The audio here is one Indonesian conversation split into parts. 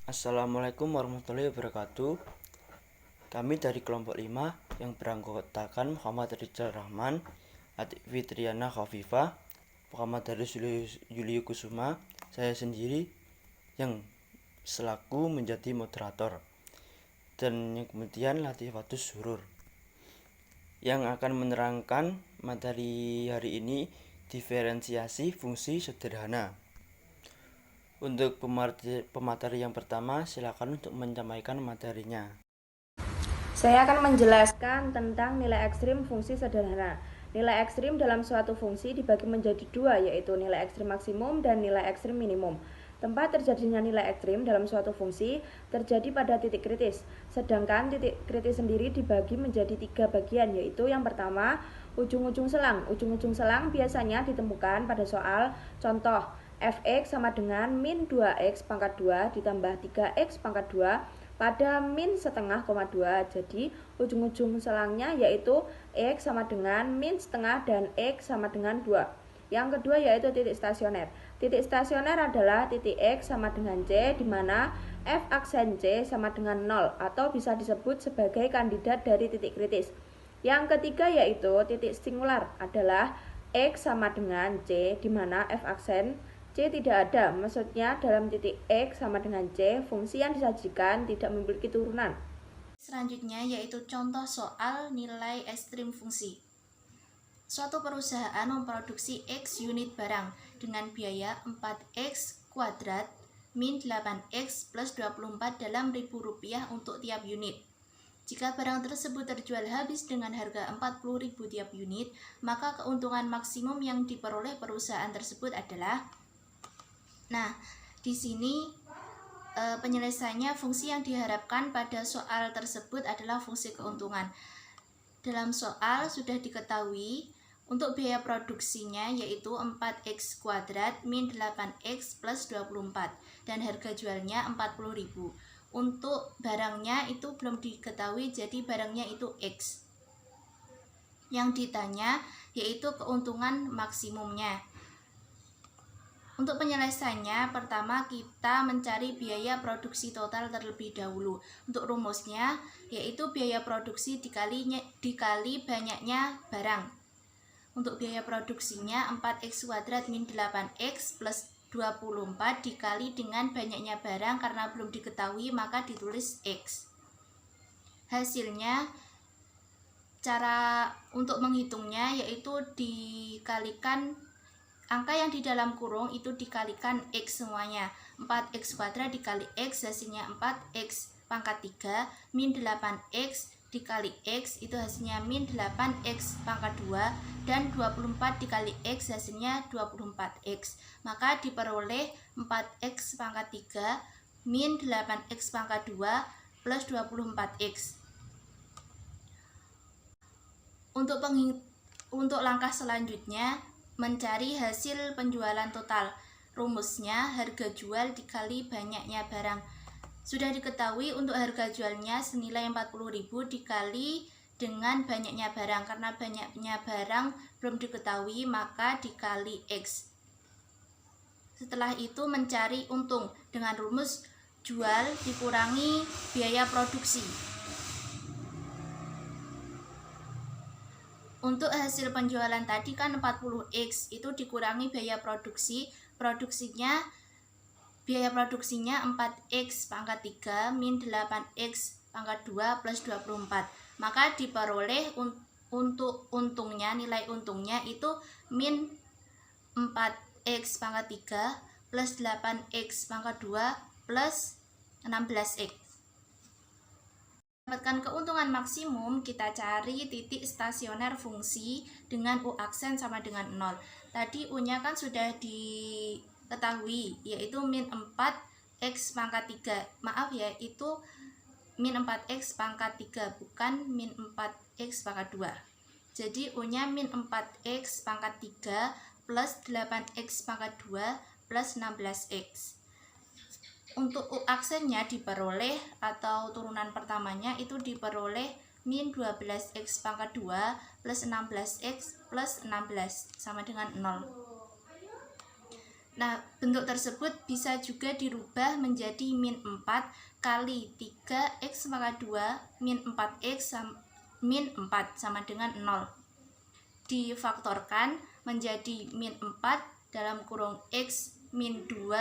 Assalamualaikum warahmatullahi wabarakatuh. Kami dari kelompok 5 yang beranggotakan Muhammad Rizal Rahman, Atik Fitriana Khafifah, Muhammad Darius Yulio Kusuma, saya sendiri yang selaku menjadi moderator, dan yang kemudian Latifatus Surur yang akan menerangkan materi hari ini, diferensiasi fungsi sederhana. Untuk pemateri yang pertama, silakan untuk menyampaikan materinya. Saya akan menjelaskan tentang nilai ekstrim fungsi sederhana. Nilai ekstrim dalam suatu fungsi dibagi menjadi dua, yaitu nilai ekstrim maksimum dan nilai ekstrim minimum. Tempat terjadinya nilai ekstrim dalam suatu fungsi terjadi pada titik kritis, sedangkan titik kritis sendiri dibagi menjadi 3 bagian, yaitu yang pertama, ujung-ujung selang. Ujung-ujung selang biasanya ditemukan pada soal contoh fx sama dengan min 2x pangkat 2 ditambah 3x pangkat 2 pada min setengah, 2. Jadi ujung-ujung selangnya yaitu x sama dengan min setengah dan x sama dengan 2. Yang kedua yaitu titik stasioner. Titik stasioner adalah titik x sama dengan c, di mana f aksen c sama dengan 0 atau bisa disebut sebagai kandidat dari titik kritis. Yang ketiga yaitu titik singular adalah x sama dengan c, di mana f aksen C tidak ada, maksudnya dalam titik X sama dengan C, fungsi yang disajikan tidak memiliki turunan. Selanjutnya yaitu contoh soal nilai ekstrim fungsi. Suatu perusahaan memproduksi X unit barang dengan biaya 4X kuadrat min 8X plus 24 dalam ribu rupiah untuk tiap unit. Jika barang tersebut terjual habis dengan harga 40.000 tiap unit, maka keuntungan maksimum yang diperoleh perusahaan tersebut adalah. Nah, di sini penyelesaiannya fungsi yang diharapkan pada soal tersebut adalah fungsi keuntungan. Dalam soal sudah diketahui untuk biaya produksinya yaitu 4x kuadrat min 8x plus 24 dan harga jualnya 40.000. Untuk barangnya itu belum diketahui, jadi barangnya itu X. Yang ditanya yaitu keuntungan maksimumnya. Untuk penyelesaiannya, pertama kita mencari biaya produksi total terlebih dahulu. Untuk rumusnya, yaitu biaya produksi dikali banyaknya barang. Untuk biaya produksinya 4x kuadrat min 8x plus 24 dikali dengan banyaknya barang, karena belum diketahui maka ditulis X. Hasilnya, cara untuk menghitungnya yaitu dikalikan angka yang di dalam kurung itu dikalikan X semuanya. 4X kuadrat dikali X hasilnya 4X pangkat 3 min 8X dikali X itu hasilnya min 8X pangkat 2 dan 24 dikali X hasilnya 24X. Maka diperoleh 4X pangkat 3 min 8X pangkat 2 plus 24X. Untuk langkah selanjutnya mencari hasil penjualan total. Rumusnya harga jual dikali banyaknya barang. Sudah diketahui untuk harga jualnya senilai 40.000 dikali dengan banyaknya barang. Karena banyaknya barang belum diketahui maka dikali X. Setelah itu mencari untung dengan rumus jual dikurangi biaya produksi. Untuk hasil penjualan tadi kan 40X itu dikurangi biaya produksi. Biaya produksinya 4X pangkat 3 min 8X pangkat 2 plus 24. Maka diperoleh untuk untungnya, nilai untungnya itu min 4X pangkat 3 plus 8X pangkat 2 plus 16X. Mendapatkan keuntungan maksimum, kita cari titik stasioner fungsi dengan U aksen sama dengan 0. Tadi U-nya kan sudah diketahui, yaitu min 4X pangkat 3. Maaf ya, itu min 4X pangkat 3, bukan min 4X pangkat 2. Jadi U-nya min 4X pangkat 3 plus 8X pangkat 2 plus 16X. Untuk U aksennya diperoleh atau turunan pertamanya itu diperoleh min 12x pangkat 2 plus 16x plus 16 sama dengan 0. Nah, bentuk tersebut bisa juga dirubah menjadi min 4 kali 3x pangkat 2 min 4x min 4 sama dengan 0. Difaktorkan menjadi min 4 dalam kurung x min 2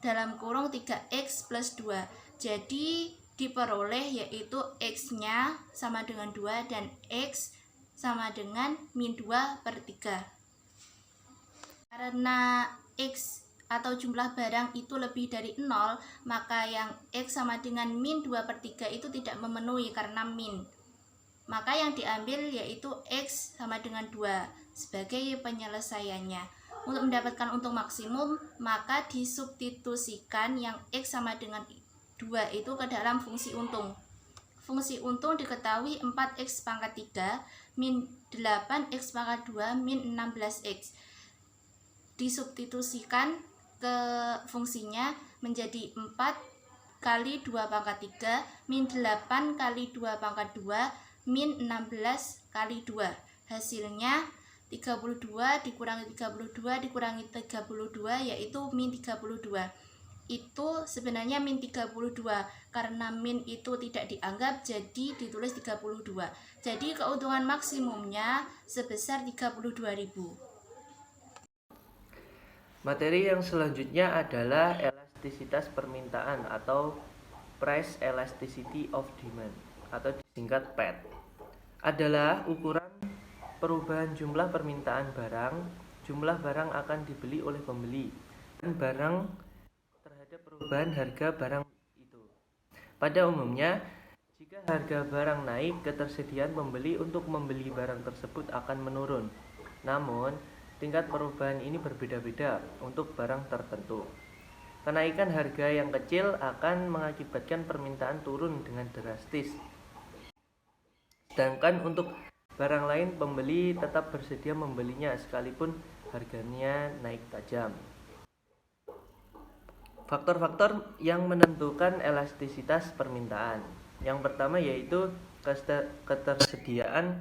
dalam kurung 3x plus 2. Jadi diperoleh yaitu x-nya sama dengan 2 dan x sama dengan min 2 per 3. Karena X atau jumlah barang itu lebih dari 0, maka yang X sama dengan min 2 per 3 itu tidak memenuhi karena min. Maka yang diambil yaitu X sama dengan 2 sebagai penyelesaiannya. Untuk mendapatkan untung maksimum, maka disubstitusikan yang X sama dengan 2 itu ke dalam fungsi untung. Fungsi untung diketahui 4x pangkat 3 min 8x pangkat 2 min 16x. Disubstitusikan ke fungsinya menjadi 4 kali 2 pangkat 3 min 8 kali 2 pangkat 2 min 16 kali 2. Hasilnya 32 dikurangi 32 dikurangi 32 yaitu min 32. Itu sebenarnya min 32, karena min itu tidak dianggap jadi ditulis 32. Jadi keuntungan maksimumnya sebesar 32.000. Materi yang selanjutnya adalah elastisitas permintaan atau Price Elasticity of Demand atau disingkat PED. Adalah ukuran perubahan jumlah permintaan barang, jumlah barang akan dibeli oleh pembeli, dan barang terhadap perubahan harga barang itu. Pada umumnya, jika harga barang naik, ketersediaan pembeli untuk membeli barang tersebut akan menurun. Namun, tingkat perubahan ini berbeda-beda untuk barang tertentu. Kenaikan harga yang kecil akan mengakibatkan permintaan turun dengan drastis. Sedangkan untuk barang lain, pembeli tetap bersedia membelinya sekalipun harganya naik tajam. Faktor-faktor yang menentukan elastisitas permintaan. Yang pertama yaitu ketersediaan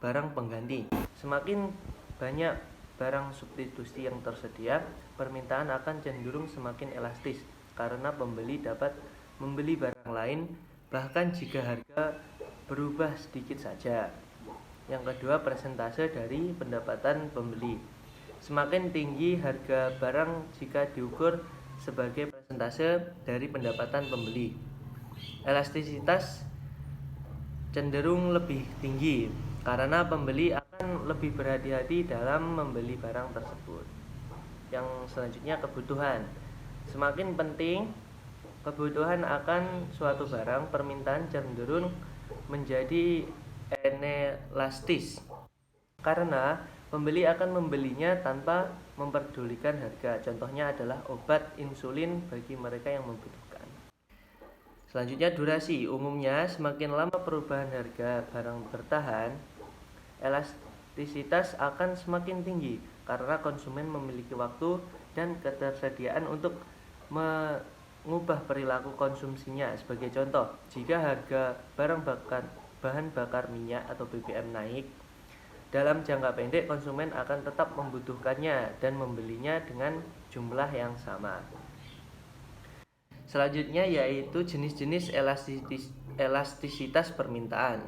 barang pengganti. Semakin banyak barang substitusi yang tersedia, permintaan akan cenderung semakin elastis karena pembeli dapat membeli barang lain bahkan jika harga berubah sedikit saja. Yang kedua, persentase dari pendapatan pembeli. Semakin tinggi harga barang jika diukur sebagai persentase dari pendapatan pembeli. Elastisitas cenderung lebih tinggi karena pembeli akan lebih berhati-hati dalam membeli barang tersebut. Yang selanjutnya, kebutuhan. Semakin penting kebutuhan akan suatu barang, permintaan cenderung menjadi inelastis karena pembeli akan membelinya tanpa memperdulikan harga. Contohnya adalah obat insulin bagi mereka yang membutuhkan. Selanjutnya, durasi. Umumnya semakin lama perubahan harga barang bertahan, elastisitas akan semakin tinggi karena konsumen memiliki waktu dan ketersediaan untuk mengubah perilaku konsumsinya. Sebagai contoh, jika harga bahan bakar minyak atau BBM naik, dalam jangka pendek konsumen akan tetap membutuhkannya dan membelinya dengan jumlah yang sama. Selanjutnya yaitu jenis-jenis elastisitas permintaan.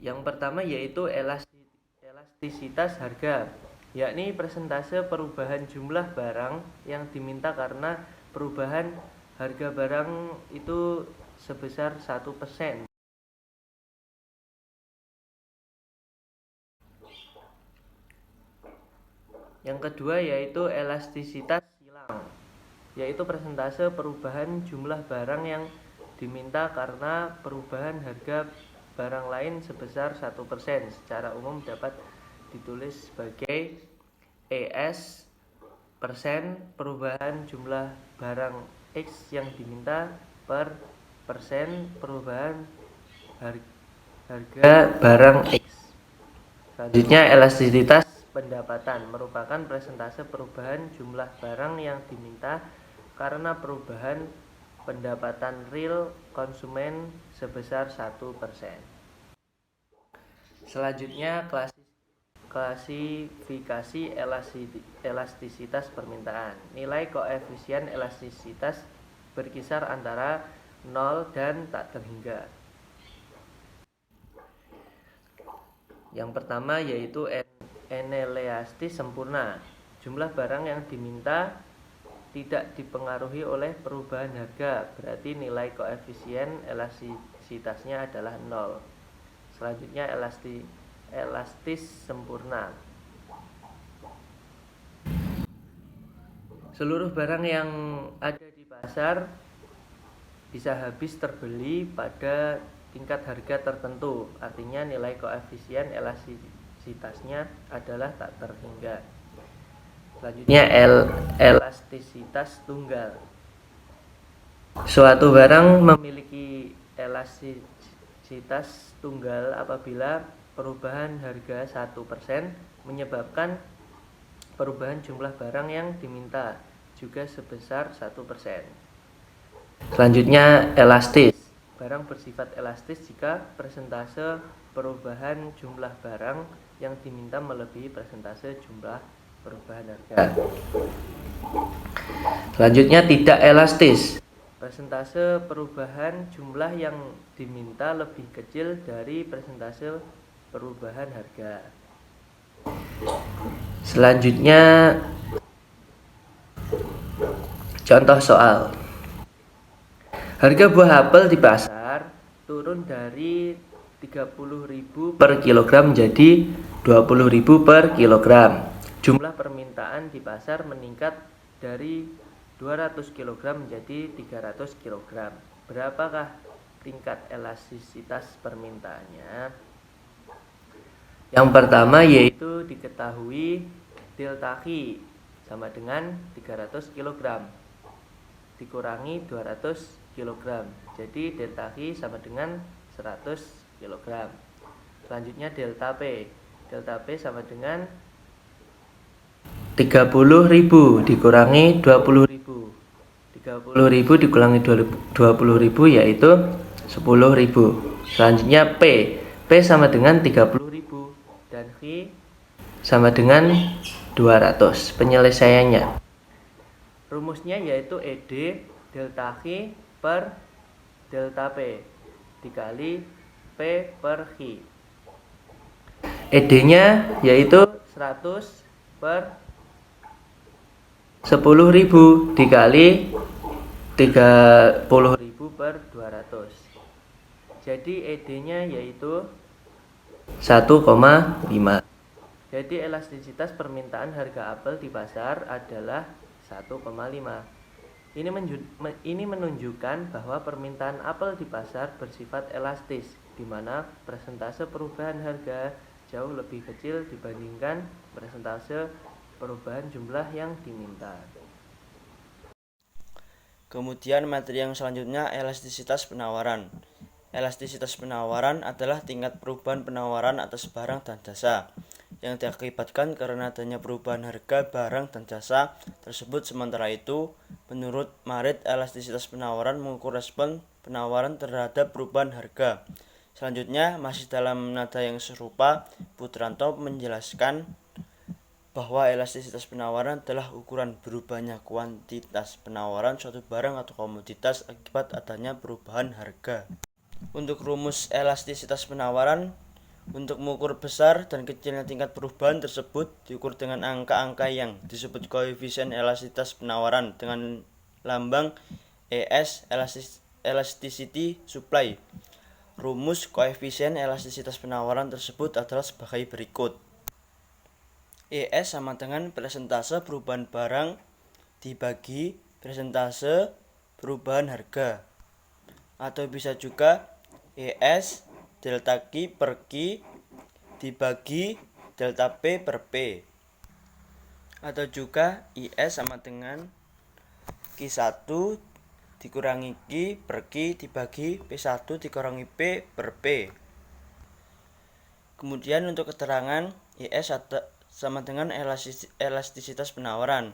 Yang pertama yaitu elastisitas harga, yakni persentase perubahan jumlah barang yang diminta karena perubahan harga barang itu sebesar 1%. Yang kedua yaitu elastisitas silang, yaitu persentase perubahan jumlah barang yang diminta karena perubahan harga barang lain sebesar 1%. Secara umum dapat ditulis sebagai ES persen perubahan jumlah barang X yang diminta per persen perubahan harga barang X. Selanjutnya, elastisitas pendapatan merupakan persentase perubahan jumlah barang yang diminta karena perubahan pendapatan real konsumen sebesar 1%. Selanjutnya, Klasifikasi elastisitas permintaan. Nilai koefisien elastisitas berkisar antara 0 dan tak terhingga. Yang pertama yaitu inelastis sempurna. Jumlah barang yang diminta tidak dipengaruhi oleh perubahan harga, berarti nilai koefisien elastisitasnya adalah 0. Selanjutnya elastis sempurna. Seluruh barang yang ada di pasar bisa habis terbeli pada tingkat harga tertentu, artinya nilai koefisien elastisitasnya adalah tak terhingga. Selanjutnya elastisitas tunggal. Suatu barang memiliki elastisitas tunggal apabila perubahan harga 1% menyebabkan perubahan jumlah barang yang diminta juga sebesar 1%. Selanjutnya elastis. Barang bersifat elastis jika persentase perubahan jumlah barang yang diminta melebihi persentase jumlah perubahan harga. Selanjutnya tidak elastis. Persentase perubahan jumlah yang diminta lebih kecil dari persentase perubahan harga. Selanjutnya contoh soal. Harga buah apel di pasar turun dari 30.000 per kilogram menjadi 20.000 per kilogram. Jumlah permintaan di pasar meningkat dari 200 kg menjadi 300 kg. Berapakah tingkat elastisitas permintaannya? Yang pertama yaitu diketahui delta Q sama dengan 300 kg dikurangi 200 kg. Jadi delta Q sama dengan 100 kg. Selanjutnya delta P. Delta P sama dengan 30.000 dikurangi 20.000. 30.000 dikurangi 20.000 yaitu 10.000. Selanjutnya P. P sama dengan 30.000 dan Q sama dengan 200. Penyelesaiannya. Rumusnya yaitu ED delta Q per delta P dikali P per Q. ED-nya yaitu 100 per 10.000 dikali 30.000 per 200. Jadi ED-nya yaitu 1,5. Jadi elastisitas permintaan harga apel di pasar adalah 1,5. Ini menunjukkan bahwa permintaan apel di pasar bersifat elastis, di mana persentase perubahan harga jauh lebih kecil dibandingkan persentase perubahan jumlah yang diminta. Kemudian materi yang selanjutnya elastisitas penawaran. Elastisitas penawaran adalah tingkat perubahan penawaran atas barang dan jasa yang diakibatkan karena adanya perubahan harga barang dan jasa tersebut. Sementara itu, menurut Marit, elastisitas penawaran mengukur respon penawaran terhadap perubahan harga. Selanjutnya, masih dalam nada yang serupa, Putranto menjelaskan bahwa elastisitas penawaran adalah ukuran berubahnya kuantitas penawaran suatu barang atau komoditas akibat adanya perubahan harga. Untuk rumus elastisitas penawaran, untuk mengukur besar dan kecilnya tingkat perubahan tersebut diukur dengan angka-angka yang disebut koefisien elastisitas penawaran dengan lambang ES, elasticity supply. Rumus koefisien elastisitas penawaran tersebut adalah sebagai berikut. ES sama dengan persentase perubahan barang dibagi persentase perubahan harga. Atau bisa juga ES delta Q per Q dibagi delta P per P. Atau juga IS sama dengan Q1 dikurangi Q per Q dibagi P1 dikurangi P per P. Kemudian untuk keterangan IS sama dengan elastisitas penawaran.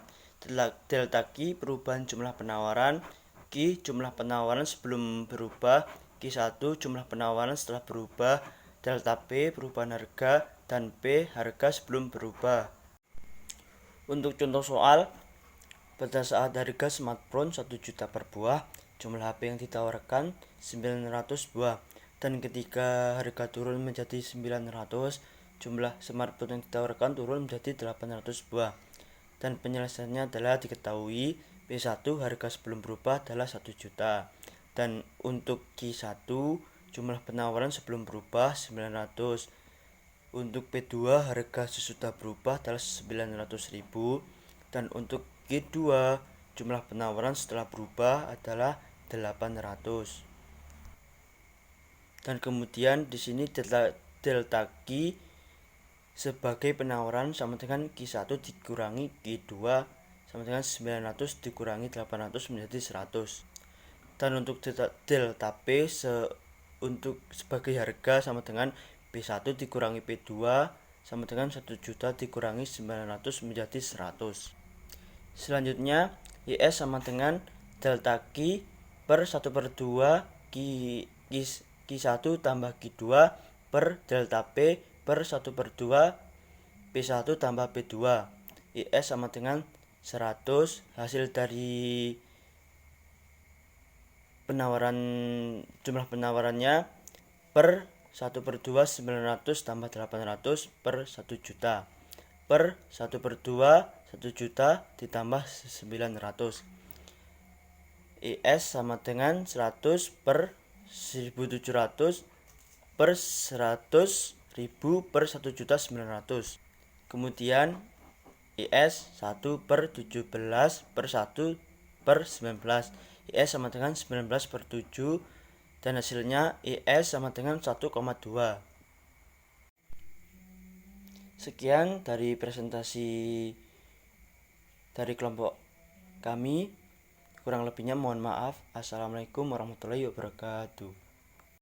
Delta Q perubahan jumlah penawaran, Q jumlah penawaran sebelum berubah, Q1 jumlah penawaran setelah berubah, delta P perubahan harga, dan P harga sebelum berubah. Untuk contoh soal, pada saat harga smartphone 1 juta per buah, jumlah HP yang ditawarkan 900 buah, dan ketika harga turun menjadi 900, jumlah smartphone yang ditawarkan turun menjadi 800 buah. Dan penyelesaiannya adalah diketahui P1 harga sebelum berubah adalah 1 juta. Dan untuk Q1 jumlah penawaran sebelum berubah 900. Untuk P2 harga sesudah berubah adalah 900.000. Dan untuk Q2 jumlah penawaran setelah berubah adalah 800. Dan kemudian di sini delta Q sebagai penawaran sama dengan Q1 dikurangi Q2 sama dengan 900 dikurangi 800 menjadi 100. Dan untuk delta P untuk sebagai harga sama dengan P1 dikurangi P2 sama dengan 1 juta dikurangi 900 menjadi 100. Selanjutnya IS sama dengan delta Q per 1/2 Q1 tambah Q2 per delta P per 1/2 P1 tambah P2. IS sama dengan 100. Hasil dari jumlah penawarannya per 1/2 900 tambah 800 per 1 juta per 1/2 1 juta ditambah 900. IS sama dengan 100 per 1700 per 100.000 per 1.900.000. Kemudian IS 1 per 17 per 1 per 19. IS sama dengan 19 per 7 dan hasilnya IS sama dengan 1,2. Sekian dari presentasi dari kelompok kami. Kurang lebihnya mohon maaf. Assalamualaikum warahmatullahi wabarakatuh.